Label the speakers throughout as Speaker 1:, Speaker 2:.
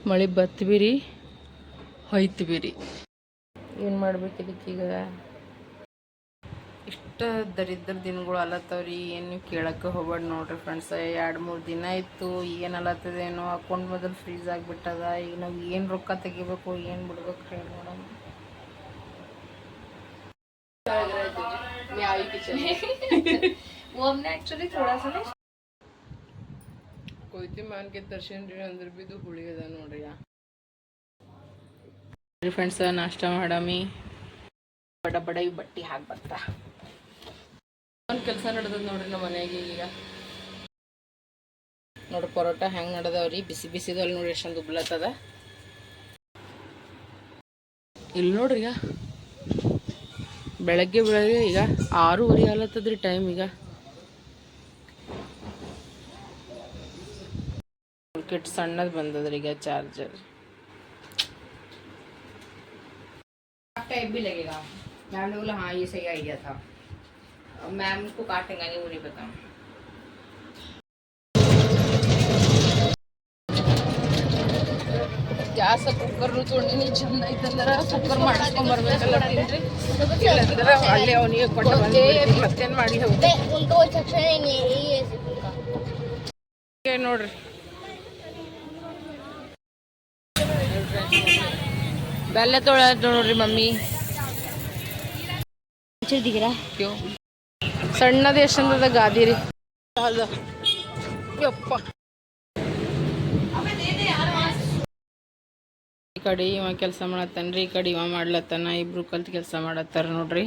Speaker 1: ಮಳೆ ಬತ್ಬಿರಿ ಹೊಯ್ತಿಬಿರಿ. ಏನು ಮಾಡ್ಬೇಕು ಇದಕ್ಕೀಗ? ಇಷ್ಟ ದರಿದ್ರ ದಿನಗಳು ಅಲ್ಲತ್ತವ್ರಿ. ಏನು ಕೇಳಕ್ಕೆ ಹೋಗ್ಬೇಡ ನೋಡ್ರಿ ಫ್ರೆಂಡ್ಸ್. 2-3 ದಿನ ಇತ್ತು. ಏನು ಅಲ್ಲತ್ತದೇನೋ ಅಕೌಂಟ್ ಮೊದಲು ಫ್ರೀಸ್ ಆಗಿಬಿಟ್ಟದ. ಈಗ ನಾವು ಏನು ರೊಕ್ಕ ತೆಗಿಬೇಕು ಏನು ಬಿಡ್ಬೇಕು ಹೇಳಿ ನೋಡೋಣ. वो हमने एक्चुअली थोड़ा सा ना कोई मान के दर्शन अंदर भी तो हुಳಿ ಅದ ನೋಡ್ರಿ. ಫ್ರೆಂಡ್ಸ್ ನಾಷ್ಟ ಮಾಡಮಿ. ಬಡ ಬಡ ಈ ಬಟ್ಟೆ ಹಾಕಿ ಬರ್ತಾ ಒಂದು ಕೆಲಸ ನಡೆದದ ನೋಡ್ರಿ ನಮ್ಮ ಮನೆಯಾಗೆ. ಈಗ ನೋಡ್ರಿ ಪರೋಟ ಹೆಂಗೆ ನಡೆದವ್ರಿ, ಬಿಸಿ ಬಿಸಿದಲ್ಲಿ ನೋಡ್ರಿ ಎಷ್ಟು ಚಂದ ಉಬ್ಲತ್ತದ. ಇಲ್ಲಿ ನೋಡ್ರಿ ಈಗ ಬೆಳಗ್ಗೆ ಈಗ 6:30 ಆಲತ್ತದ್ರಿ ಟೈಮ್. ಈಗ ಕೆಟ್ಟು ಸಣ್ಣದು ಬಂದದ್ರಿ ಈಗ ಚಾರ್ಜರ್.
Speaker 2: टाइप भी लगेगा मैम ने बोला हाँ ये सही आइडिया था. मैम को काटेंगे नहीं वो नहीं पता.
Speaker 1: ಗ್ಯಾಸ್ ಕುಕ್ಕರ್ನು ತೊಗೊಂಡಿನಿ. ಚಂದ ಐತಂದ್ರೆ ಕುಕ್ಕರ್ ಮಾಡಿಸ್ಕೊಂಡ್ ಬರ್ಬೇಕಲ್ಲ ತಿನ್ರಿ. ಇಲ್ಲಂದ್ರೆ ಅಲ್ಲಿ ಅವನಿಗೆ ಕೊಟ್ಟು ಬಂದು ಮತ್ತೇನು ಮಾಡಿ ಹೋಗಿ ನೋಡ್ರಿ. ಬೆಲ್ಲ ತೊಳೆದು ನೋಡ್ರಿ ಮಮ್ಮಿ. ಸಣ್ಣದ ಎಷ್ಟಂದ ಗಾದಿ ರೀ. ಯಪ್ಪ ಈ ಕಡೆ ಇವ ಕೆಲಸ ಮಾಡತ್ತನ್ರಿ, ಈ ಕಡೆ ಇವ ಮಾಡ್ಲತ್ತಾನ. ಇಬ್ರು ಕಲ್ತು ಕೆಲಸ ಮಾಡತ್ತಾರ ನೋಡ್ರಿ.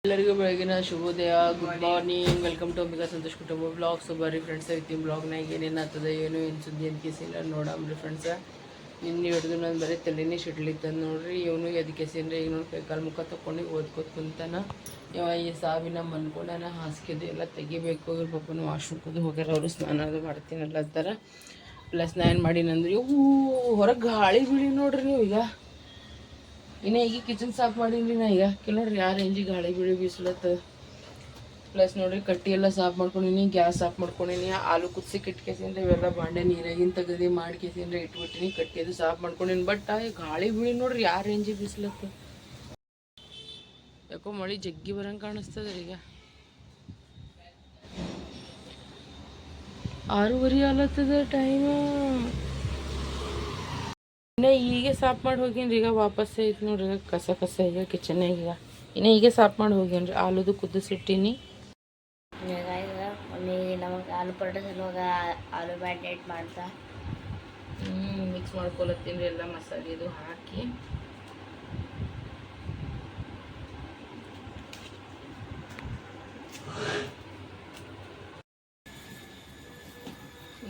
Speaker 1: ಎಲ್ಲರಿಗೂ ಬೆಳಗಿನ ಶುಭೋದಯ, good morning. Welcome to Ambika Santosh ಕುಟುಂಬ ಬ್ಲಾಗ್ಸ್. ಬರ್ರಿ ಫ್ರೆಂಡ್ಸ್, ಇವತ್ತಿನ ಬ್ಲಾಗ್ನಾಗ ಏನೇನು ಆಗ್ತದೆ ಏನು ಸುದ್ದಿ ಅಂತ ಕೇಸಿಲ್ಲ ನೋಡಮ್ರಿ ಫ್ರೆಂಡ್ಸ. ನಿನ್ನೆ ಹಿಡಿದು ನಾನು ಬರೀ ತಲೆನೇ ಶಿಡ್ಲಿತ್ತಂದು ನೋಡ್ರಿ. ಇವನು ಎದಕ್ಕೆ ಸೇನ್ರಿ ಈಗ ನೋಡಿ ಕೈಕಾಲು ಮುಖ ತೊಗೊಂಡು ಓದ್ಕೋತ ಕುಂತಾನ. ಇವ ಈ ಸಾವಿನ ಮನ್ಕೊಂಡಾನ. ಹಾಸಿಗೆದು ಎಲ್ಲ ತೆಗಿಬೇಕು. ಇವ್ರ ಪಾಪನು ವಾಶ್ರೂಮ್ದು ಹೋಗ್ಯಾರ. ಅವರು ಸ್ನಾನ ಅದು ಮಾಡ್ತೀನಲ್ಲ ಅಂತಾರ. ಪ್ಲಸ್ ನಾ ಏನು ಮಾಡೀನಂದ್ರೆ ಇವು ಹೊರಗೆ ಗಾಳಿ ಬೀಳಿ ನೋಡ್ರಿ ನೀವು. ಈಗ ಇನ್ನು ಈಗ ಕಿಚನ್ ಸಾಫ್ ಮಾಡೀನಿ ನಾ. ಈಗ ನೋಡ್ರಿ ಯಾವ ರೇಂಜಿಗೆ ಗಾಳಿ ಬೀಳಿ ಬೀಸ್ಲತ್ತ. ಪ್ಲಸ್ ನೋಡ್ರಿ ಕಟ್ಟಿ ಎಲ್ಲ ಸಾಫ್ ಮಾಡ್ಕೊಂಡಿನಿ, ಗ್ಯಾಸ್ ಸಾಫ್ ಮಾಡ್ಕೊಂಡಿನಿ, ಆಲೂ ಕುದಿಸಿ ಇಟ್ಕೇಸಿಂದ್ರೆ ಇವೆಲ್ಲ ಬಾಂಡೆ ನೀರಾಗಿನ ತೆಗೆದು ಮಾಡ್ಕೇಸಿಂದ್ರೆ ಇಟ್ಬಿಟ್ಟಿನಿ. ಕಟ್ಟಿದು ಸಾಫ್ ಮಾಡ್ಕೊಂಡಿನಿ. ಬಟ್ ಗಾಳಿ ಬೀಳಿ ನೋಡ್ರಿ ಯಾವ ರೇಂಜಿಗೆ ಬೀಸ್ಲತ್ತ. ಯಾಕೋ ಮಳೆ ಜಗ್ಗಿ ಬರಂಗೆ ಕಾಣಿಸ್ತದ್ರಿ. ಈಗ 6:30 ಆಲತ್ತದ ಟೈಮು. ಇನ್ನು ಹೀಗೆ ಸಾಫ್ ಮಾಡಿ ಹೋಗೀನಿ. ಈಗ ವಾಪಸ್ಸೇ ಐತೆ ನೋಡ್ರಿ. ಕಸ ಈಗ ಕಿಚನ್ನಾಗ. ಈಗ ಇನ್ನು ಹೀಗೆ ಸಾಫ್ ಮಾಡಿ ಹೋಗೀನಿ. ಆಲೂದು ಕುದಿಸಿಟ್ಟಿನಿ.
Speaker 2: ಮಮ್ಮಿ ನಮಗೆ ಆಲೂ ಪರೋಟ ಸಲುವಾಗ ಆಲೂ ಮ್ಯಾರಿನೇಟ್ ಮಾಡ್ತಾ
Speaker 1: ಮಿಕ್ಸ್ ಮಾಡ್ಕೊಳತ್ತೀನಿ ಎಲ್ಲ ಮಸಾಲೆ ಇದು ಹಾಕಿ.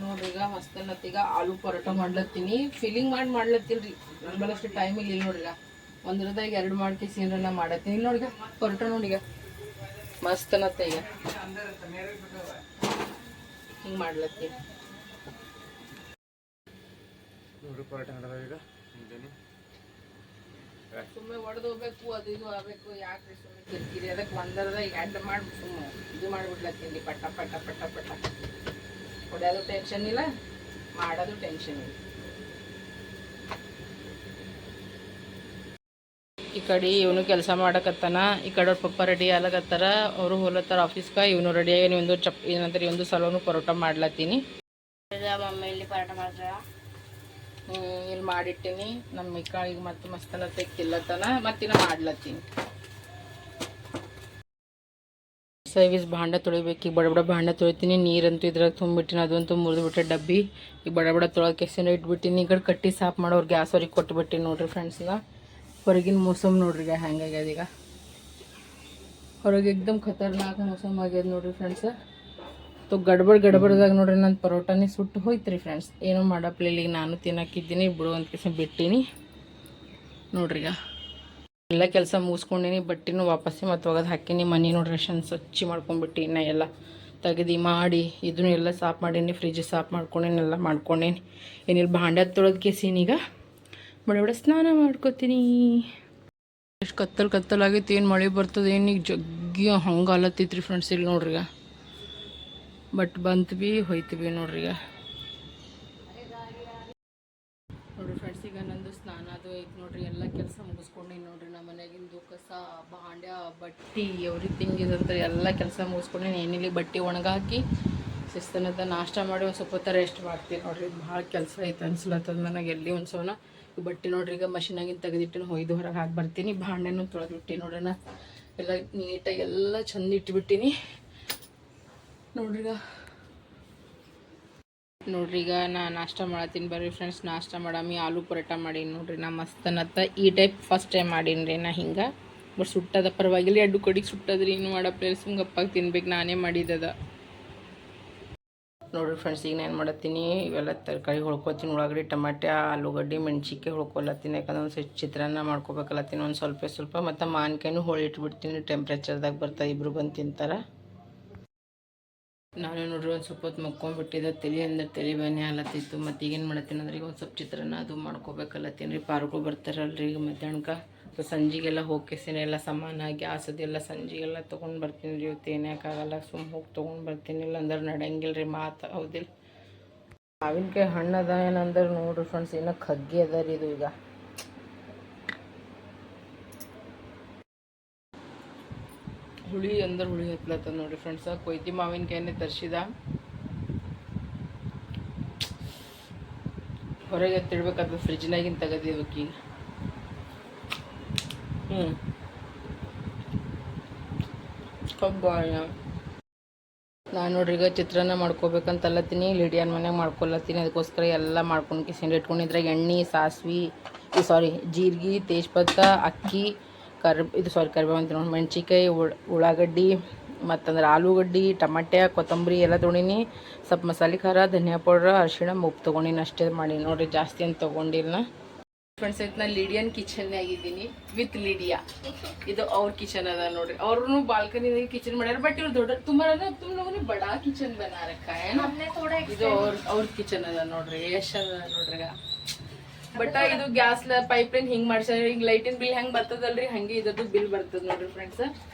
Speaker 1: ನೋಡ್ರಿ ಈಗ ಮಸ್ತನತ್ತೀಗ ಆಲೂ ಪರೋಟ ಮಾಡ್ಲತ್ತೀನಿ. ಫಿಲ್ಲಿಂಗ್ ಮಾಡ್ಲತ್ತೀನಿ ರೀ. ನನ್ನ ಬಲಷ್ಟು ಟೈಮ್ ಇಲ್ಲ ನೋಡ್ರಿ. ಈಗ ಒಂದ್ರದಾಗ 2 ಮಾಡ್ಕೇಸಿ ಏನಾರ ನಾ ಮಾಡತ್ತೀನಿ. ಇಲ್ಲಿ ನೋಡಿಗ ಪರೋಟ ನೋಡಿಗ ಮಸ್ತನತ್ತ. ಈಗ ಹಿಂಗೆ ಮಾಡ್ಲತ್ತೀನಿ ನೋಡ್ರಿ ಪರೋಟ ಈಗ. ಸುಮ್ಮನೆ ಒಡೆದು ಹೋಗ್ಬೇಕು, ಅದು ಇದು ಆಗಬೇಕು. ಯಾಕೆ ಸುಮ್ಮನೆ ಕಿರಿಕಿರಿ? ಅದಕ್ಕೆ ಒಂದರದಾಗ 2 ಮಾಡಿ ಸುಮ್ಮನೆ ಇದು ಮಾಡಿಬಿಡ್ಲತ್ತೀನಿ. ಪಟ್ಟ ಪಟ್ಟ ಪಟ್ಟ ಪಟ್ಟ ಹೊಡೆಯೋದು ಟೆನ್ಷನ್ ಇಲ್ಲ, ಮಾಡೋದು ಟೆನ್ಷನ್ ಇಲ್ಲ. ಈ ಕಡೆ ಇವನು ಕೆಲಸ ಮಾಡಕತ್ತಾನ. ಈ ಕಡೆ ಅವ್ರ ಪಪ್ಪ ರೆಡಿ ಆಗ್ಲಕತ್ತಾರ. ಅವರು ಹೋಲತ್ತಾರ ಆಫೀಸ್ಗೆ. ಇವನು ರೆಡಿಯಾಗಿ ಒಂದು ಏನಂತಾರೆ ಒಂದು ಸಲನು ಪರೋಟ ಮಾಡ್ಲತ್ತೀನಿ.
Speaker 2: ಮಮ್ಮಿ ಇಲ್ಲಿ ಪರೋಟ ಮಾಡ್ತಾರ.
Speaker 1: ಇಲ್ಲಿ ಮಾಡಿಟ್ಟಿನಿ. ನಮ್ಮ ಈಗ ಮತ್ತೆ ಮಸ್ತನ ತೆಗ್ತಿಲ್ಲತ್ತಾನ. ಮತ್ತಿನ ಮಾಡ್ಲತ್ತೀನಿ. ಸರ್ವಿಸ್ ಭಾಂಡ ತೊಳಿಬೇಕು. ಈಗ ಬಡ ಭಾಂಡ ತೊಳಿತೀನಿ. ನೀರಂತೂ ಇದ್ರಾಗ ತುಂಬಿಟ್ಟಿನಿ. ಅದಂತೂ ಮುರಿದ್ಬಿಟ್ಟೆ ಡಬ್ಬಿ. ಈಗ ಬಡ ತೊಳೋದು ಕೆಸಿನ ಇಟ್ಬಿಟ್ಟಿನಿ. ಈ ಕಡೆ ಕಟ್ಟಿ ಸಾಫ್ ಮಾಡೋರು ಗ್ಯಾಸ್ ಅವ್ರಿಗೆ ಕೊಟ್ಬಿಟ್ಟಿನಿ ನೋಡ್ರಿ ಫ್ರೆಂಡ್ಸ್. ಈಗ ಹೊರಗಿನ ಮೋಸಮ್ ನೋಡ್ರಿ ಈಗ ಹೆಂಗಾಗ್ಯದ. ಈಗ ಹೊರಗೆ ಎಕ್ದಮ್ ಖತರ್ನಾಕ್ ಮೋಸಮ್ ಆಗ್ಯದ ನೋಡ್ರಿ ಫ್ರೆಂಡ್ಸ್. ಗಡ್ಬಡ್ದಾಗ ನೋಡ್ರಿ ನನ್ನ ಪರೋಟನೇ ಸುಟ್ಟು ಹೋಯ್ತು ರೀ ಫ್ರೆಂಡ್ಸ್. ಏನೋ ಮಾಡಪ್ಲಿಲ್ಲ. ಈಗ ನಾನು ತಿನ್ನಕ್ಕಿದ್ದೀನಿ. ಬಿಡು ಅಂತ ಕೆಸ ಬಿಟ್ಟಿನಿ ನೋಡ್ರಿ. ಈಗ ಎಲ್ಲ ಕೆಲಸ ಮುಗಿಸ್ಕೊಂಡಿನಿ. ಬಟ್ಟೆನೂ ವಾಪಸ್ಸೆ ಮತ್ತು ಒಗದು ಹಾಕಿನಿ. ಮನೆ ನೋಡ್ರಿ ಅಷ್ಟು ಸ್ವಚ್ಛ ಮಾಡ್ಕೊಂಡ್ಬಿಟ್ಟು ಇನ್ನು ಎಲ್ಲ ತೆಗೆದು ಮಾಡಿ ಇದನ್ನು ಎಲ್ಲ ಸಾಫ್ ಮಾಡೀನಿ, ಫ್ರಿಜ್ ಸಾಫ್ ಮಾಡ್ಕೊಂಡೇನೆಲ್ಲ ಮಾಡ್ಕೊಂಡೇನಿ. ಏನಿಲ್ಲ ಭಾಂಡೆ ತೊಳೆದಕ್ಕೆ ಸೀನೀಗ ಬಡ ಸ್ನಾನ ಮಾಡ್ಕೊತೀನಿ. ಎಷ್ಟು ಕತ್ತಲಾಗೈತಿ, ಏನು ಮಳೆ ಬರ್ತದೆ ಏನು ಈಗ ಜಗ್ಗಿ ಹಂಗೆ ಅಲತ್ತೈತ್ರಿ ಫ್ರೆಂಡ್ಸ್. ಇಲ್ಲಿ ನೋಡ್ರಿ ಈಗ ಬಟ್ ಬಂತು ಭೀ ಹೋಯ್ತು ಭೀ ನೋಡ್ರಿ. ಈಗ ನೋಡಿರಿ ಫ್ರೆಂಡ್ಸ್, ಈಗ ನಂದು ಸ್ನಾನ ಅದು ಐತೆ ನೋಡ್ರಿ. ಎಲ್ಲ ಕೆಲಸ ಮುಗಿಸ್ಕೊಂಡು ನೋಡ್ರಿ. ನಮ್ಮ ಮನೆಯಾಗಿಂದು ಕಸ ಭಾಂಡ್ಯ ಬಟ್ಟೆ ಎವ್ರಿಥಿಂಗ್ ಇದಂತ ಎಲ್ಲ ಕೆಲಸ ಮುಗಿಸ್ಕೊಂಡು ಏನಿಲ್ಲ ಬಟ್ಟೆ ಒಣಗಾಕಿ ಶಿಸ್ತನದ ನಾಷ್ಟ ಮಾಡಿ ಒಂದು ಸ್ವಲ್ಪ ಹೊತ್ತು ರೆಸ್ಟ್ ಮಾಡ್ತೀನಿ ನೋಡ್ರಿ. ಭಾಳ ಕೆಲಸ ಐತೆ ಅನ್ಸ್ಲತ್ತದ ನನಗೆ. ಎಲ್ಲಿ ಒಂದು ಸೋನ ಬಟ್ಟೆ ನೋಡ್ರಿ ಈಗ ಮಷಿನಾಗಿನ ತೆಗೆದಿಟ್ಟು ಹೊಯ್ದು ಹೊರಗೆ ಹಾಕಿ ಬರ್ತೀನಿ. ಭಾಂಡೆನೂ ತೊಳೆದ್ಬಿಟ್ಟು ನೋಡ್ರಿ. ನಾ ಎಲ್ಲ ನೀಟಾಗಿ ಎಲ್ಲ ಚಂದ ಇಟ್ಬಿಟ್ಟಿನಿ ನೋಡ್ರಿ. ಈಗ ನಾ ನಾಷ್ಟ ಮಾಡತ್ತೀನಿ ಬರ್ರಿ ಫ್ರೆಂಡ್ಸ್. ನಾಷ್ಟ ಮಾಡಾಮಿ ಆಲೂ ಪರೋಟ ಮಾಡೀನಿ ನೋಡ್ರಿ. ನಾ ಮಸ್ತನತ್ತ ಈ ಟೈಪ್ ಫಸ್ಟ್ ಟೈಮ್ ಮಾಡೀನಿ ರೀ ನಾ. ಹಿಂಗೆ ಬಟ್ ಸುಟ್ಟದ ಪರವಾಗಿಲ್ಲ, ಎರಡು ಕಡೆಗೆ ಸುಟ್ಟದ್ರಿ. ಇನ್ನು ಮಾಡಪ್ಪ ಸುಮ್ಗಪ್ಪಾಗಿ ತಿನ್ಬೇಕು, ನಾನೇ ಮಾಡಿದ್ದದ ನೋಡ್ರಿ ಫ್ರೆಂಡ್ಸ್. ಈಗ ನಾನು ಮಾಡತ್ತೀನಿ ಇವೆಲ್ಲ ತರಕಾರಿ ಹೊಳ್ಕೊತೀನಿ. ಉಳ್ಳಾಗಡ್ಡಿ, ಟಮಾಟೆ, ಆಲೂಗಡ್ಡೆ, ಮೆಣ್ಸಿನ್ಕಾಯಿ ಹೊಳ್ಕೊಲತ್ತೀನಿ. ಯಾಕಂದ್ರೆ ಒಂದು ಚಿತ್ರಾನ್ನ ಮಾಡ್ಕೊಬೇಕಲ್ಲತ್ತೀನಿ ಒಂದು ಸ್ವಲ್ಪ. ಮತ್ತು ಮಾನ್ಕಾಯಿನೂ ಹೋಳಿ ಇಟ್ಬಿಡ್ತೀನಿ. ಟೆಂಪ್ರೇಚರ್ದಾಗ ಬರ್ತಾ ಇಬ್ಬರು ಬಂದು ತಿಂತಾರೆ. ನಾನು ನೋಡ್ರಿ ಒಂದು ಸ್ವಲ್ಪ ಹೊತ್ತು ಮಕ್ಕೊಂಡ್ಬಿಟ್ಟಿದ್ದೆ. ತಲೆ ಬೇನೆ ಆಲತ್ತಿತ್ತು. ಮತ್ತು ಈಗೇನು ಮಾಡತ್ತೀನಿ ಅಂದ್ರೆ ಈಗ ಒಂದು ಸ್ವಲ್ಪ ಚಿತ್ರಾನ್ನ ಅದು ಮಾಡ್ಕೋಬೇಕಲ್ಲತ್ತೀನಿ ರೀ. ಪಾರ್ಗಳು ಬರ್ತಾರಲ್ರಿ ಈಗ ಮಧ್ಯಾಹ್ನಕ್ಕೆ. ಸೊ ಸಂಜೆಗೆಲ್ಲ ಹೋಗ್ಕೇಸಿನ ಎಲ್ಲ ಸಾಮಾನು ಗ್ಯಾಸ್ ಅದೆಲ್ಲ ಸಂಜೆಗೆಲ್ಲ ತೊಗೊಂಡು ಬರ್ತೀನಿ ರೀ. ಇವತ್ತು ಏನ್ಯಾಕಾಗಲ್ಲ, ಹೋಗಿ ತೊಗೊಂಡು ಬರ್ತೀನಿ. ಇಲ್ಲ ಅಂದ್ರೆ ನಡೆಯಂಗಿಲ್ಲ ರೀ ಮಾತು, ಹೌದಿಲ್ಲ. ಮಾವಿನಕಾಯಿ ಹಣ್ಣು ಅದ ಏನಂದ್ರೆ ನೋಡ್ರಿ ಫ್ರೆಂಡ್ಸ್, ಇನ್ನೂ ಕಗ್ಗಿ ಅದ ರೀ ಇದು. ಈಗ ಹುಳಿ ಅಂದ್ರೆ ಹುಳಿ ಹತ್ಲತ್ತದ ನೋಡಿರಿ ಫ್ರೆಂಡ್ಸ. ಕೊಯ್ತಿ ಮಾವಿನಕಾಯಿನೇ ತರಿಸಿದ. ಹೊರಗೆ ಎತ್ತಿಡ್ಬೇಕಾಗ್ತದೆ, ಫ್ರಿಜ್ನಾಗಿನ ತೆಗೆದಿರ್ಬೇಕು ಈಗ. ನಾನು ನೋಡ್ರಿ ಈಗ ಚಿತ್ರಾನ್ನ ಮಾಡ್ಕೋಬೇಕಂತಲ್ಲತ್ತೀನಿ. ಲಿಡಿಯನ್ ಮನೆಯಾಗ ಮಾಡ್ಕೊಲತ್ತೀನಿ. ಅದಕ್ಕೋಸ್ಕರ ಎಲ್ಲ ಮಾಡ್ಕೊಂಡು ಕಿಸೆಂಡು ಇಟ್ಕೊಂಡಿದ್ರಾಗ ಎಣ್ಣೆ, ಸಾಸಿವೆ, ಜೀರಿಗೆ, ತೇಜ್ಪತ್ತ, ಅಕ್ಕಿ, ಕರಿಬೇವು ಅಂತ ನೋಡಿ, ಮೆಣ್ಸಿನ್ಕಾಯಿ, ಉಳ್ಳಾಗಡ್ಡಿ, ಮತ್ತಂದ್ರೆ ಆಲೂಗಡ್ಡೆ, ಟಮಾಟೆ, ಕೊತ್ತಂಬರಿ ಎಲ್ಲ ತೊಗೊಂಡಿನಿ. ಸ್ವಲ್ಪ ಮಸಾಲೆ ಖಾರ, ಧನಿಯಾ ಪೌಡ್ರ್, ಅರಿಶಿಣ, ಉಪ್ಪು ತೊಗೊಂಡಿನಿ. ಅಷ್ಟೇ ಮಾಡಿ ನೋಡಿರಿ, ಜಾಸ್ತಿ ಅಂತ ತೊಗೊಂಡಿಲ್ಲ ಫ್ರೆಂಡ್ಸ್. ಐತೆ ನಾನು ಲಿಡಿಯನ್ ಕಿಚನ್ ಆಗಿದ್ದೀನಿ ವಿತ್ ಲಿಡಿಯಾ. ಇದು ಅವ್ರ ಕಿಚನ್ ಅದ ನೋಡ್ರಿ. ಅವ್ರೂ ಬಾಲ್ಕನಿದಾಗ ಕಿಚನ್ ಮಾಡ್ಯಾರ. ಬಟ್ ಇವ್ರು ದೊಡ್ಡ ತುಂಬ ಬಡಾ ಕಿಚನ್ ಬನಾರಕ್ಕ. ಇದು ಅವ್ರ ಕಿಚನ್ ಅದ ನೋಡ್ರಿ. ಎಷ್ಟು ಅದ ನೋಡ್ರಿ. ಬಟ್ ಇದು ಗ್ಯಾಸ್ ಪೈಪ್ ಲೈನ್ ಹಿಂಗೆ ಮಾಡ್ಸ್ಯಾರ. ಈಗ ಲೈಟಿನ ಬಿಲ್ ಹೆಂಗೆ ಬರ್ತದಲ್ರಿ, ಹಂಗೆ ಇದ್ರದ್ದು ಬಿಲ್ ಬರ್ತದ ನೋಡ್ರಿ ಫ್ರೆಂಡ್ಸ್.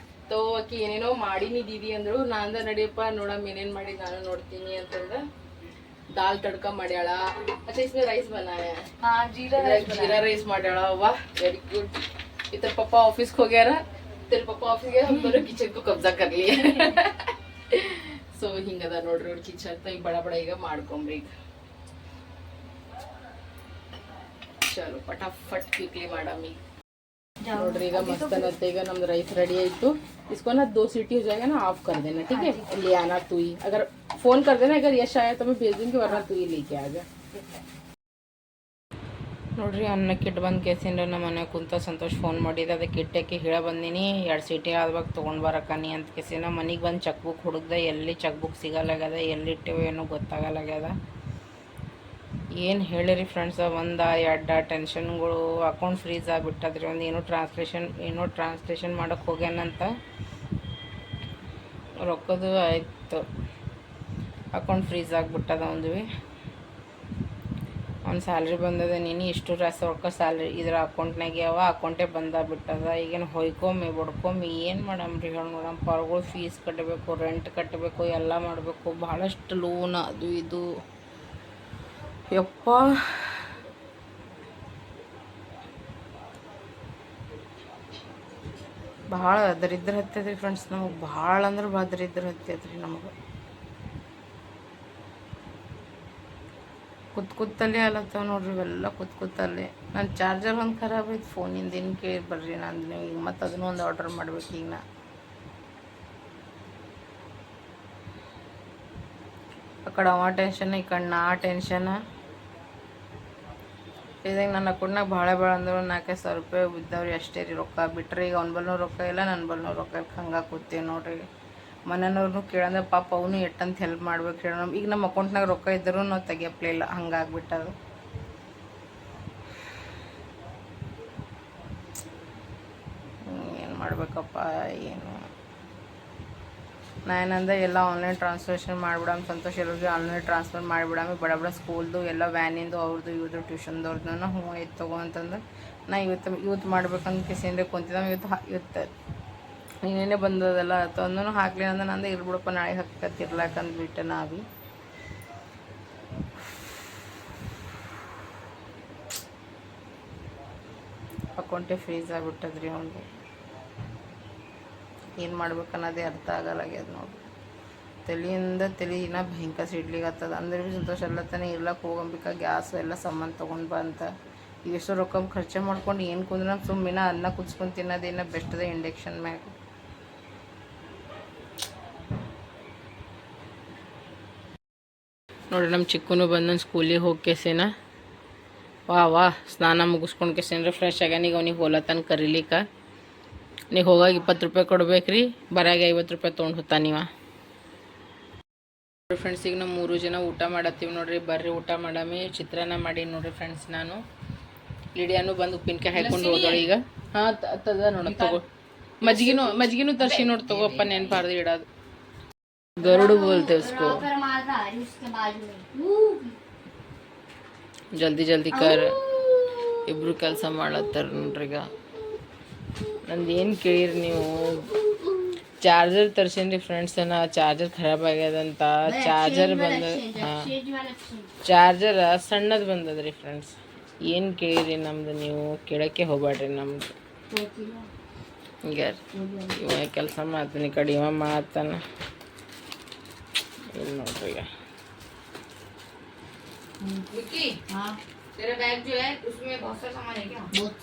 Speaker 1: ತೋ ಆಕಿ ಏನೇನೋ ಮಾಡೀನಿ ದೀದಿ ಅಂದ್ರು. ನಾನು ನಡಿಯಪ್ಪ ನೋಡಮ್ಮ ಏನೇನು ಮಾಡಿ ನಾನು ನೋಡ್ತೀನಿ ಅಂತಂದ್ರೆ दाल तड़का मड्याला. अच्छा इसमें राइस बनाया है? हाँ, जीरा राइस मड्याला. वाह, वेरी गुड. इधर पापा ऑफिस खो गया रहा. तेरे पापा ऑफिस गए, हम दोनों किचन को कब्जा कर लिए. सो ಹಿಂಗದ ನೋಡ್ರಿ ಅವ್ರ ಕಿಚನ್. ಈಗ ಬಡ ಈಗ ಮಾಡ್ಕೊಂಬ್ರಿ. ಚಲೋ ಫಟಾಫಟ್ ಕ್ವಿಕ್ಲಿ ಮಾಡಾಮಿ ನೋಡ್ರಿ. ಈಗ मस्त ಅನ್ನತ್ತೆ. ಈಗ ನಮ್ದು ರೈಸ್ ರೆಡಿ ಆಯ್ತು. इसको ना 2 सीटी हो जाएगा ना, ऑफ कर देना, ठीक है? ले आना तू ही. अगर फोन कर देना, अगर यश आया तो मैं भेज दूंगी, वरना तू ही लेके आ जा. ನೋಡ್ರಿ ಅನ್ನಕ್ಕೆ ಇಟ್ಟು ಬಂದು ಕೇಸಿಂದ ನಮ್ಮ ಮನೆ ಕುಂತ ಸಂತೋಷ್ ಫೋನ್ ಮಾಡಿದ್ದೆ. ಅದಕ್ಕೆ ಇಟ್ಟಕ್ಕೆ ಹೇಳ ಬಂದೀನಿ 2 ಸೀಟಿ ಆದ್ವಾಗ ತೊಗೊಂಡು ಬರಕ್ಕ ನೀ ಅಂತ ಕೇಸಿನ. ಮನೆಗೆ ಬಂದು ಚೆಕ್ ಬುಕ್ ಹುಡುಕ್ದೆ, ಎಲ್ಲಿ ಚೆಕ್ ಬುಕ್ ಸಿಗಲ್ಲಾಗ್ಯದ, ಎಲ್ಲಿಟ್ಟೇವೋ ಏನೋ ಗೊತ್ತಾಗಲ್ಲಾಗ್ಯದ. ಏನು ಹೇಳಿರಿ ಫ್ರೆಂಡ್ಸ, 1-2 ಟೆನ್ಷನ್ಗಳು. ಅಕೌಂಟ್ ಫ್ರೀಸ್ ಆಗಿಬಿಟ್ಟದ್ರಿ. ಒಂದು ಏನೋ ಟ್ರಾನ್ಸ್ಲೇಷನ್ ಮಾಡೋಕ್ಕೆ ಹೋಗ್ಯಾನಂತ. ರೊಕ್ಕದು ಆಯಿತು, ಅಕೌಂಟ್ ಫ್ರೀಸ್ ಆಗಿಬಿಟ್ಟದ. ಒಂದು ಸ್ಯಾಲ್ರಿ ಬಂದದ. ನೀನು ಇಷ್ಟು ರೊಕ್ಕ ಸ್ಯಾಲ್ರಿ ಇದ್ರ ಅಕೌಂಟ್ನಾಗೆ ಯಾವ ಅಕೌಂಟೇ ಬಂದಾಗ್ಬಿಟ್ಟದ. ಈಗೇನು ಹೊಯ್ಕೊಮ್ಮಿ ಬಡ್ಕೊಮ್ಮಿ ಏನು ಮಾಡಮ್ರಿ ಹೇಳಿ ನೋಡಮ್. ಪರ್ಗಳು ಫೀಸ್ ಕಟ್ಟಬೇಕು, ರೆಂಟ್ ಕಟ್ಟಬೇಕು, ಎಲ್ಲ ಮಾಡಬೇಕು. ಭಾಳಷ್ಟು ಲೋನ್ ಅದು ಇದು. ಯಪ್ಪ, ಭಾಳ ದರಿದ್ರ ಹತ್ತದ್ರಿ ಫ್ರೆಂಡ್ಸ್. ನಮಗೆ ಭಾಳ ಅಂದ್ರೆ ಭಾಳ ದರಿದ್ರ ಹತ್ತದ್ರಿ ನಮಗೆ. ಕೂತಲ್ಲೇ ಅಲತ್ತವ ನೋಡ್ರಿ ಇವೆಲ್ಲ. ಕೂತಲ್ಲೇ ನನ್ನ ಚಾರ್ಜರ್ ಒಂದು ಖರಾಬ್ ಐತೆ ಫೋನಿಂದ. ಏನು ಕೇಳಿ ಬರ್ರಿ ನಾನು ಈಗ ಮತ್ತು ಅದನ್ನೂ ಒಂದು ಆರ್ಡರ್ ಮಾಡ್ಬೇಕು. ಈಗ ನಾ ಆ ಕಡೆ ಅವ ಟೆನ್ಷನ್, ಈ ಕಡೆ ನಾ ಟೆನ್ಷನ್. ಇದಾಗ ನನ್ನ ಅಕೌಂಟ್ನಾಗ ಭಾಳ ಅಂದ್ರೆ 4,000 ರೂಪಾಯಿ ಬಿದ್ದವ್ರಿ ಅಷ್ಟೇ ರೀ ರೊಕ್ಕ. ಬಿಟ್ಟರೆ ಈಗ ಅವ್ನ ಬಲ್ನೂ ರೊಕ್ಕ ಇಲ್ಲ, ನನ್ನ ಬಲ್ನೂ ರೊಕ್ಕ ಇಲ್ಲ. ಹಂಗೆ ಕೂತೀವಿ ನೋಡ್ರಿ. ಮನೆಯವ್ರನ್ನೂ ಕೇಳಂದ್ರೆ ಪಾಪ ಅವನು ಎಟ್ಟಂತ ಹೆಲ್ಪ್ ಮಾಡ್ಬೇಕು ಹೇಳೋಣ. ಈಗ ನಮ್ಮ ಅಕೌಂಟ್ನಾಗ ರೊಕ್ಕ ಇದ್ದರೂ ನಾವು ತೆಗಿಯಪ್ಲೇ ಇಲ್ಲ, ಹಂಗಾಗ್ಬಿಟ್ಟದು. ಏನು ಮಾಡ್ಬೇಕಪ್ಪ ಏನು. ನಾನಂದ ಎಲ್ಲ ಆನ್ಲೈನ್ ಟ್ರಾನ್ಸ್ಲೇಷನ್ ಮಾಡಿಬಿಡಮ್, ಸಂತೋಷ್ ಎಲ್ಲರಿಗೆ ಆನ್ಲೈನ್ ಟ್ರಾನ್ಸ್ಫರ್ ಮಾಡಿಬಿಡಮ್, ಬಡ ಬಡ ಸ್ಕೂಲ್ದು ಎಲ್ಲ ವ್ಯಾನಿಂದು ಅವ್ರದ್ದು ಇವ್ರದ್ದು ಟ್ಯೂಷನ್ದವ್ರದ್ದು ಹ್ಞೂ ಆಯ್ತು ತಗೋ ಅಂತಂದ್ರೆ ನಾ ಇವತ್ತು ಮಾಡ್ಬೇಕಂತ ಕಿಸಿಂದ ಕುಂತಿದ್ದ. ಇವತ್ತು ನೀನೇನೇ ಬಂದದಲ್ಲ ತಂದೂ ಹಾಕ್ಲಿ ಅಂದ್ರೆ ನಂದು ಇರ್ಬಿಡಪ್ಪ ನಾಳೆ ಹಾಕತ್ತಿರ್ಲಾಕಂದ್ಬಿಟ್ಟೆ ನಾ ಭೀ. ಅಕೌಂಟೇ ಫ್ರೀಸ್ ಆಗಿಬಿಟ್ಟದ್ರಿ ಅವ್ನಿಗೆ. ಏನು ಮಾಡ್ಬೇಕನ್ನೋದೇ ಅರ್ಥ ಆಗಲ್ಲಾಗ್ಯದ ನೋಡ್ರಿ. ತಲೆಯಿಂದ ತಲೆನ ಭಯಂಕರ ಸಿಡ್ಲಿಗತ್ತದ. ಅಂದ್ರೆ ಭೀ ಸಂತೋಷ ಅಲ್ಲತ್ತಾನೆ ಇರ್ಲಕ್ಕೆ ಹೋಗಂಬಿಕ ಗ್ಯಾಸ್ ಎಲ್ಲ ಸಾಮಾನು ತೊಗೊಂಡು ಬಂತ. ಇವೆಷ್ಟು ರೊಕ್ಕ ಖರ್ಚು ಮಾಡ್ಕೊಂಡು ಏನು ಕುಂದ್ರೆ ಸುಮ್ಮಿನ ಅನ್ನ ಕುದಿಸ್ಕೊಂಡು ತಿನ್ನೋದೇನ ಬೆಸ್ಟ್ ಅದ ಇಂಡಕ್ಷನ್ ಮ್ಯಾಗ. ನೋಡಿ ನಮ್ಮ ಚಿಕ್ಕನು ಬಂದು ನನ್ನ ಸ್ಕೂಲಿಗೆ ಹೋಗಿ ಕೆಸೇನ ವಾ ಸ್ನಾನ ಮುಗಿಸ್ಕೊಂಡು ಕೆಸೇನ್ರಿ ಫ್ರೆಶ್ ಆಗ್ಯಾನೀಗ. ಅವ್ನಿಗೆ ಹೋಲತ್ತಾನ ಕರೀಲಿಕ್ಕೆ. ನೀವು ಹೋಗಾಗ 20 ರೂಪಾಯಿ ಕೊಡ್ಬೇಕ್ರಿ, ಬರಾಗ 50 ರೂಪಾಯಿ ತೊಗೊಂಡು ಹೋಗ್ತಾನೆ ನೀವ. ನೋಡಿರಿ ಫ್ರೆಂಡ್ಸ್, ಈಗ ನಾವು 3 ಜನ ಊಟ ಮಾಡತ್ತೀವಿ ನೋಡ್ರಿ. ಬರ್ರಿ ಊಟ ಮಾಡಮಿ. ಚಿತ್ರಾನ್ನ ಮಾಡಿ ನೋಡ್ರಿ ಫ್ರೆಂಡ್ಸ್. ನಾನು ಲಿಡಿಯಾನು ಬಂದು ಉಪ್ಪಿನಕಾಯಿ ಹಾಕೊಂಡು ಹೋದಳು ಈಗ. ಹಾಂ ತದ ನೋಡ ತಗೋ. ಮಜ್ಜಿಗೆನೂ ತರ್ಸಿ ನೋಡಿ ತಗೋಪ್ಪ, ನೆನ್ಪಾರ್ದು ಇಡೋದು. ಗರುಡು ಬೋಲ್ತೇವೆ उसको. ಜಲ್ದಿ ಜಲ್ದಿ ಕರ್. ಇಬ್ರು ಕೆಲಸ ಮಾಡತ್ತಾರ ನೋಡ್ರಿ. ಈಗ ನಂದು ಏನು ಕೇಳಿರಿ ನೀವು, ಚಾರ್ಜರ್ ತರ್ಸೀನಿ ಫ್ರೆಂಡ್ಸ್. ಚಾರ್ಜರ್ ಖರಾಬ್ ಆಗ್ಯದಂತ. ಚಾರ್ಜರ್ ಚಾರ್ಜರ್ ಸಣ್ಣದು ಬಂದದ್ರಿ ಫ್ರೆಂಡ್ಸ್. ಏನು ಕೇಳಿರಿ ನಮ್ದು ನೀವು, ಕೇಳೋಕ್ಕೆ ಹೋಗ್ಬೇಡ್ರಿ ನಮ್ದು. ಈಗ ಇವ ಕೆಲಸ ಮಾಡ್ತಾನೆ, ಕಡೆ ಇವ ಮಾಡ್ತಾನ. ಇಲ್ಲಿ ನೋಡ್ರಿ ಈಗ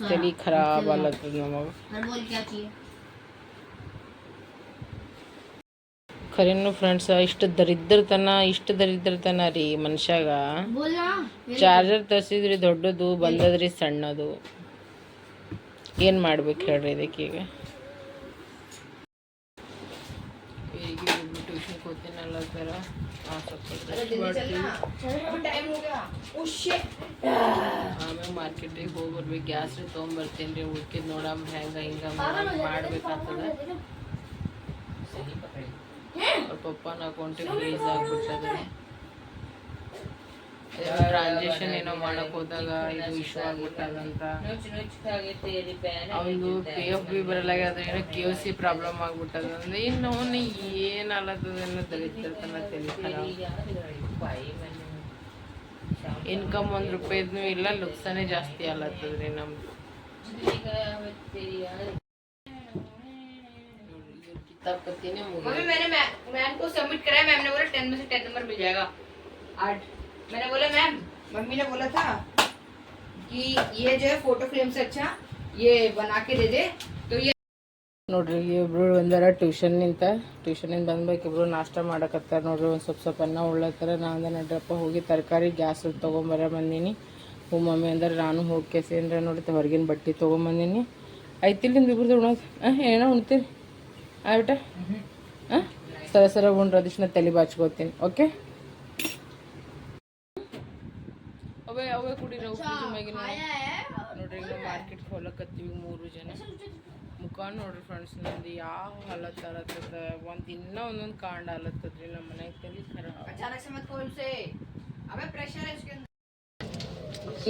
Speaker 1: ತಲೆ ಖರಾಬ್ ಅಲ್ಲತ್ತದ ನಮಗೆ. ಖರೇನು ಫ್ರೆಂಡ್ಸ್, ಇಷ್ಟು ದರಿದ್ರತನ ರೀ ಮನುಷ್ಯಾಗ. ಚಾರ್ಜರ್ ತರಿಸಿದ್ರಿ ದೊಡ್ಡದು, ಬಂದದ್ರಿ ಸಣ್ಣದು. ಏನು ಮಾಡ್ಬೇಕು ಹೇಳ್ರಿ ಇದಕ್ಕೀಗ. ಟ್ಯೂಷನ್ ಕೂತೀನಲ್ಲ ಥರ ಆಮೇಲೆ ಮಾರ್ಕೆಟಿಗೆ ಹೋಗಿ ಬರ್ಬೇಕು. ಗ್ಯಾಸ್ ರೀ ತೊಗೊಂಬರ್ತೇನೆ ರೀ. ಉಳ್ಕಿದ್ ನೋಡಮ್ಮ ಹೆಂಗೆ ಹಿಂಗೆ ಮಾಡ್ಬೇಕಾಗ್ತದ. ಅವ್ರ ಪಪ್ಪನ ಅಕೌಂಟಿಗೆ ಫ್ರೀಸ್ ಆಗ್ಬಿಟ್ಟದ್ರಿ. ಟ್ರಾನ್ಸಾಕ್ಷನ್ ಏನೋ ಮಾಡಕ್ ಹೋದಾಗ ಇದು ಇಶ್ಯೂ ಆಗ್ಬಿಟ್ಟದಂತ. ಅವನು PF ಬಿ ಬರಲಾಗ್ಯದ, ಏನೋ KOC ಪ್ರಾಬ್ಲಮ್ ಆಗ್ಬಿಟ್ಟದ. ಅಂದ್ರೆ ಇನ್ನು ಅವನು ಏನು ಅಲ್ಲತ್ತದೇನೋ ದರಿದ್ರತನ ತಲೆ. ಇನ್ಕಮ್ 1 ರೂಪಾಯಿದ್ನೂ ಇಲ್ಲ, ಲುಕ್ಸಾನೇ ಜಾಸ್ತಿ ಅಲ್ಲತ್ತದ್ರಿ ನಮ್ದು. ಕಿತಾಪತಿನೇ
Speaker 2: मैम को सबमिट कराया, मैम ने बोला 10 में से 10 नंबर मिल जाएगा आज। मैंने बोला मैम, मम्मी ने बोला था कि ये जो है फोटो फ्रेम से अच्छा ये बना के दे दे, तो ये
Speaker 1: ನೋಡ್ರಿ. ಇಬ್ರು ಬಂದಾರ ಟ್ಯೂಷನ್ನಿಂದ ಬಂದ್ಬೇಕು. ಇಬ್ರು ನಾಷ್ಟ ಮಾಡಕತ್ತಾರ ನೋಡ್ರಿ. ಒಂದು ಸ್ವಲ್ಪ ಅನ್ನ ಉಳ್ಳತ್ತಾರ. ನಾನು ನಡ್ರಪ್ಪ ಹೋಗಿ ತರಕಾರಿ ಗ್ಯಾಸ್ ತೊಗೊಂಬರ ಬಂದೀನಿ. ಹ್ಞೂ ಮಮ್ಮಿ ಅಂದ್ರೆ ನಾನು ಹೋಗಿ ಕೆಸೇನ್ರ ನೋಡಿ ಹೊರಗಿನ ಬಟ್ಟೆ ತೊಗೊಂಬಂದೀನಿ. ಐತಿಲ್ಲಿಂದ ಇಬ್ರದ್ದು ಉಣೋದು. ಏನೋ ಉಣ್ತೀರಿ ಆಯ್ಬಿಟ್ಟ. ಸರ ಉಂಡ್ರ ಅದಿಷ್ಟು ತಲೆ ಬಾಚ್ಕೋತೀನಿ. ಓಕೆ, ಅವೇ ಕುಡೀರಿ. ನೋಡ್ರಿ ಈಗ ಮಾರ್ಕೆಟ್ಗೆ ಹೋಲಕತ್ತೀವಿ 3 ಜನ. ಮುಖ ನೋಡ್ರಿ ಫ್ರೆಂಡ್ಸ್, ನಂದು ಯಾವ ಹಾಲತ್ತದ. ದಿನ ಒಂದೊಂದು ಕಾಂಡ ಆಲತ್ತದ್ರಿ ನಮ್ಮ ಮನೆಗೆ. ತಲೆ ಖರಾಬ್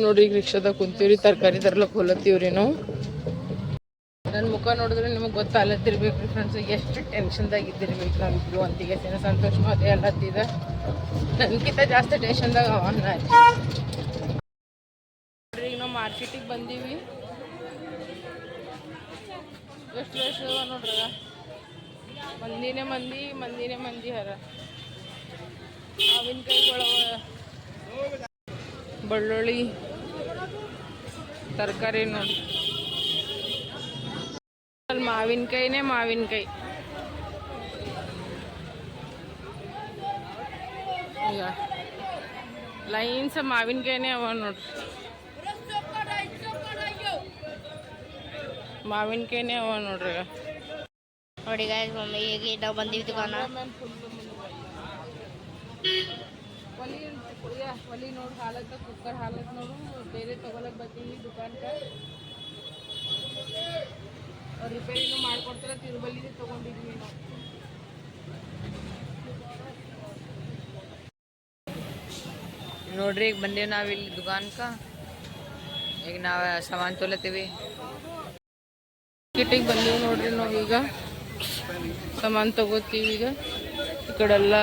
Speaker 1: ನೋಡ್ರಿ. ಈಗ ರಿಕ್ಷಾದಾಗ ಕುಂತೀವ್ರಿ, ತರಕಾರಿ ತರ್ಲಕ್ಕೆ ಹೋಲತ್ತೀವ್ರಿ ನಾವು. ನನ್ನ ಮುಖ ನೋಡಿದ್ರೆ ನಿಮಗೆ ಗೊತ್ತಾಗತ್ತಿರ್ಬೇಕು ರೀ ಫ್ರೆಂಡ್ಸ್, ಎಷ್ಟು ಟೆನ್ಷನ್ದಾಗ ಇದ್ದಿರ್ಬೇಕು ನಾವಿಬ್ರು. ಅಂತಿಗೆ ಸಂತೋಷ ಅದೇ ಅಲ್ಲತ್ತಿದ. ನನಗಿಂತ ಜಾಸ್ತಿ ಟೆನ್ಷನ್ದಾಗ ಅವನ್ನ. ಈಗ ನಾವು ಮಾರ್ಕೆಟಿಗೆ ಬಂದೀವಿ. ಎಷ್ಟು ರಶ್ ಅದ ನೋಡ್ರಿ. ಮಂದಿನೇ ಮಂದಿ ಹರ. ಮಾವಿನಕಾಯಿಗಳವ, ಬೆಳ್ಳುಳ್ಳಿ, ತರಕಾರಿ ನೋಡಿ. ಅಲ್ಲಿ ಮಾವಿನಕಾಯಿ. ಈಗ ಲೈನ್ಸ್ ಮಾವಿನಕಾಯಿನೇ ಅವ ನೋಡ್ರಿ. ಮಾವಿನಕಾಯಿನೇ ಅವ ನೋಡ್ರಿ.
Speaker 2: ನೋಡಿ ಗಾಯ್ಸ್, ಮಮ್ಮಿ ಈಗ ನಾವು ಬಂದೀವಿ ದುಕಾನ.
Speaker 1: ಒಲಿ ನೋಡಿ ಹಾಲತ್ತ, ಕುಕ್ಕರ್ ಹಾಲತ್ ನೋಡು. ಬೇರೆ ತೊಗೊಳಕ್ ಬರ್ತೀವಿ ದುಕಾನ್ಗೆ. ರಿಪೇರಿನೂ ಮಾಡ್ಕೊಡ್ತಾರೆ. ತಿರುಬಲ್ಲಿದೆ ತೊಗೊಂಡಿದ್ವಿ ನಾವು.
Speaker 2: ನೋಡ್ರಿ ಈಗ ಬಂದೇವ್ ನಾವ್ ಇಲ್ಲಿ ದುಕಾನ್ಕ. ಈಗ ನಾವ್ ಸಾಮಾನ್ ತೊಲತ್ತೀವಿ.
Speaker 1: ಮಾರ್ಕೆಟಿಗೆ ಬಂದೀವಿ ನೋಡ್ರಿ ನಾವೀಗ ಸಾಮಾನು ತಗೋತೀವಿ. ಈಗ ಈ ಕಡೆಲ್ಲ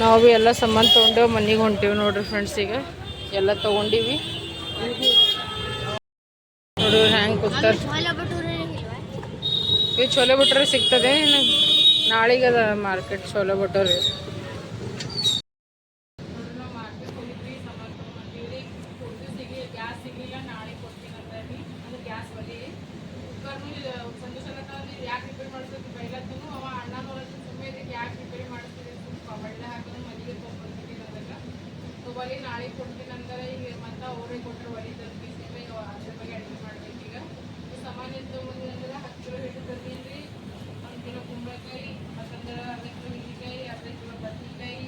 Speaker 1: ನಾವು ಭೀ ಎಲ್ಲ ಸಾಮಾನು ತೊಗೊಂಡೇವು, ಮನೆಗೆ ಹೊಂಟೇವಿ ನೋಡ್ರಿ ಫ್ರೆಂಡ್ಸ್. ಈಗ ಎಲ್ಲ ತೊಗೊಂಡಿವಿ ನೋಡಿ ಹ್ಯಾಂಗೆ ಕೂತಾರೆ. ಈ ಚೋಲೆ ಭಟೂರೆ ಸಿಗ್ತದೆ ನಾಳೆಗೆ ಅದ ಮಾರ್ಕೆಟ್ ಚೋಲೆ ಭಟೂರೆ. ಗ್ಯಾಸ್ ಸಿಗಲಿಲ್ಲ, ನಾಳೆ ಕೊಡ್ತೀನಿ ಅಂತ ಅಂದ್ರೆ ಗ್ಯಾಸ್ ಬಲಿ ಕುಕ್ಕರ್ನು ಯಾಕೆ ರಿಪೇರಿ ಮಾಡಿಸ್ಬೇಕು ಬೈಲತ್ತೂ ಅವ ಅಣ್ಣನವ್ರ ಸುಮ್ಮನೆ ಯಾಕೆ ರಿಪೇರಿ ಮಾಡಿಸ್ತೀವಿ ಬಳ್ಳೆ ಹಾಕೋದು ಮನೆಗೆ ತೊಗೊಂಡ್ಬರ್ತೀನಿ ಅದೆಲ್ಲ ಬಲಿ ನಾಳೆ ಕೊಡ್ತೀನಿ ಅಂತಾರೆ. ಈಗ ಮತ್ತೆ ಅವರೇ ಕೊಟ್ಟರೆ ಒಲಿ ತಂದು ಅದ್ರ ಬಗ್ಗೆ ಅಡುಗೆ ಮಾಡ್ಬೇಕು. ಈಗ ಸಾಮಾನ್ಯ ತೊಗೊಂಡು ಅಂದ್ರೆ 10 ಕಿಲೋ ಹಿಟ್ಟು ತಂದೀನಿ ರೀ, 1 ಕಿಲೋ ಕುಂಬಳಕಾಯಿ, ಮತ್ತೊಂದು ಅರ್ಧ ಕಿಲೋ ಹಿಂಡಿಕಾಯಿ, ಅರ್ಧ ಕಿಲೋ ಬದ್ನೆಕಾಯಿ,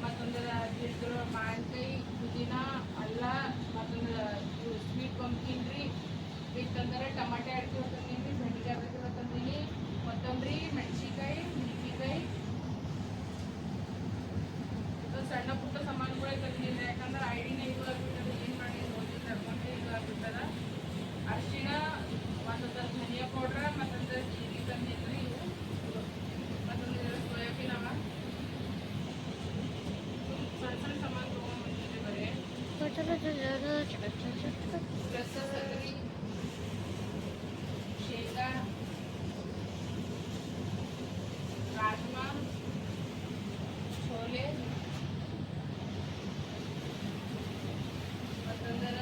Speaker 1: ಮತ್ತೊಂದು 2 ಕಿಲೋ ಮಾವಿನಕಾಯಿ, ಪುದೀನ, ಅಲ್ಲ, ಮತ್ತೊಂದು ಸ್ವೀಟ್ ಪಂಪ್ಕಿನ್ ರೀ, ಬೇಕಂದ್ರೆ ಟಮಾಟೆ 2 ಕಿಲೋ ತಂದೀನಿ ರೀ, ಬೆಂಡೆಕಾಯಿ 2 ಕಿಲೋ ತಂದೀನಿ, ಕೊತ್ತಂಬರಿ, ಮೆಣಸಿನ್ಕಾಯಿ, ಮೆಣಸಿನ್ಕಾಯಿ, ಸಣ್ಣ ಪುಟ್ಟ ಸಾಮಾನುಗಳೇ ತಂದಿಲ್ಲ. ಯಾಕಂದ್ರೆ ಐಡಿನ ಇದು ಆಗ್ಬಿಟ್ಟದ, ಏನು ಮಾಡಿ ಓದಿಲ್ಲ ಮತ್ತೆ ಇದು ಆಗ್ಬಿಟ್ಟದ. ಅರಿಶಿಣ, ಮತ್ತೊಂದು ಧನಿಯಾ ಪೌಡ್ರ, ಮತ್ತೊಂದು ಜೀರಿಗೆ ತಂದಿದ್ರಿ. ಇವು ಮತ್ತೊಂದು ಸೋಯಾಬೀನ್ ಅವ ಸಣ್ಣ ಸಣ್ಣ ಸಾಮಾನು ತೊಗೊಂಡ್ಬಂದಿದ್ರಿ ಬರೀ. ಪ್ಲಸ್ ಸಗರಿ, ಶೇಂಗಾ, ರಾಜ್ಮಾ, छोले, ಮತ್ತೊಂದರ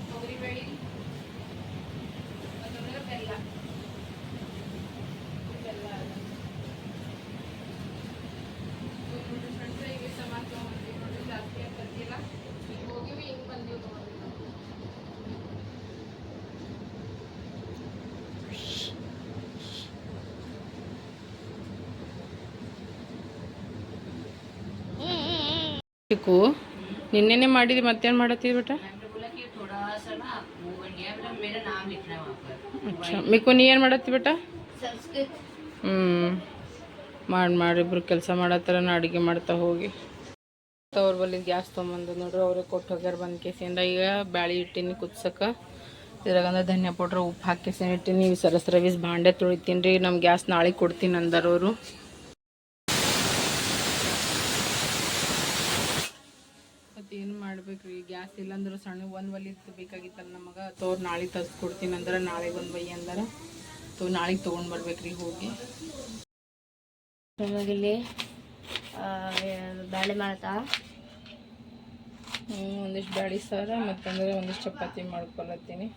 Speaker 1: ತೊಗರಿಬೇಳೆ, ಮತ್ತೊಂದರ ಬೆಲ್ಲ ನೋಡಿ ಫ್ರೆಂಡ್ಸ್. ಈಗ ಸಾಮಾನು ತೊಗೊಂಡ್ಬಂದಿವಿ ನೋಡ್ರಿ, ಜಾಸ್ತಿ ಅಂತ ತಂದಿಲ್ಲ. ಈಗ ಹೋಗಿವಿ, ಹಿಂಗೆ ಬಂದೀವಿ ತೊಗೊಂಡ್ವಿ ನಾವು. ಚಿಕ್ಕು ನಿನ್ನೆನೆ ಮಾಡಿದ್ವಿ, ಮತ್ತೇನು ಮಾಡತ್ತೀವಿ ಬೇಟ? ಅಚ್ಚಾ ಮಿಕ್ಕು ನೀ ಏನು ಮಾಡತ್ತಿ ಬೇಟ? ಮಾಡಿಬ್ರು ಕೆಲಸ ಮಾಡತ್ತಾರ, ನಾ ಅಡುಗೆ ಮಾಡ್ತಾ ಹೋಗಿ. ಅವ್ರ ಬಲ್ಲಿ ಗ್ಯಾಸ್ ತೊಗೊಂಬಂದು ನೋಡ್ರಿ, ಅವ್ರಿಗೆ ಕೊಟ್ಟು ಹೋಗ್ಯಾರ ಬಂದು ಕೇಸಿಂದ. ಈಗ ಬ್ಯಾಳಿ ಇಟ್ಟಿನಿ ಕುದ್ಸಕ್ಕೆ, ಇದ್ರಾಗಂದ್ರೆ ಧನಿಯಾ ಪೌಡ್ರ್ ಉಪ್ಪು ಹಾಕಿ ಕೇಸಿನ ಇಟ್ಟಿನಿ. ಸರಸ್ರವೀಸ್ ಭಾಂಡೆ ತೊಳಿತೀನಿ ರೀ, ನಮ್ಮ ಗ್ಯಾಸ್ ನಾಳೆ ಕೊಡ್ತೀನಿ ಅಂದರವರು. ಏನು ಮಾಡ್ಬೇಕ್ರಿ, ಗ್ಯಾಸ್ ಇಲ್ಲಾಂದ್ರೆ ಸಣ್ಣ 1 ಒಲಿ ಬೇಕಾಗಿತ್ತಲ್ಲ ನಮಗೆ. ಅವ್ರು ನಾಳೆ ತರಿಸ್ಕೊಡ್ತೀನಿ ಅಂದ್ರೆ ನಾಳೆ 1 ಬೈ ಅಂದ್ರೆ ನಾಳೆಗೆ ತೊಗೊಂಡು ಬರ್ಬೇಕ್ರಿ ಹೋಗಿ.
Speaker 3: ಇಲ್ಲಿ ಬ್ಯಾಳೆ ಮಾಡ್ತಾ
Speaker 1: ಒಂದಿಷ್ಟು ಬ್ಯಾಳಿ ಸಾರ, ಮತ್ತಂದ್ರೆ ಒಂದಿಷ್ಟು ಚಪಾತಿ ಮಾಡ್ಕೊಳತ್ತೀನಿ.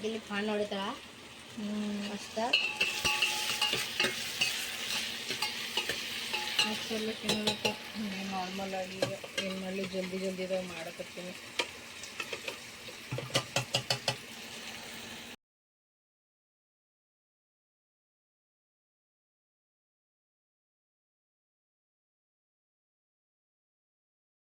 Speaker 3: ಇಲ್ಲಿ ಪಾನ್ ಹೊಡಿತಾಳ ಮಸ್ತ.
Speaker 1: ಮತ್ತೆಲ್ಲ ತಿನ್ನೋದಕ್ಕೆ ನಾರ್ಮಲ್ ಆಗಿ ಏನು ಮಾಡಲಿ, ಜಲ್ದಿ ಜಲ್ದಿದಾಗ ಮಾಡಕತ್ತೀನಿ.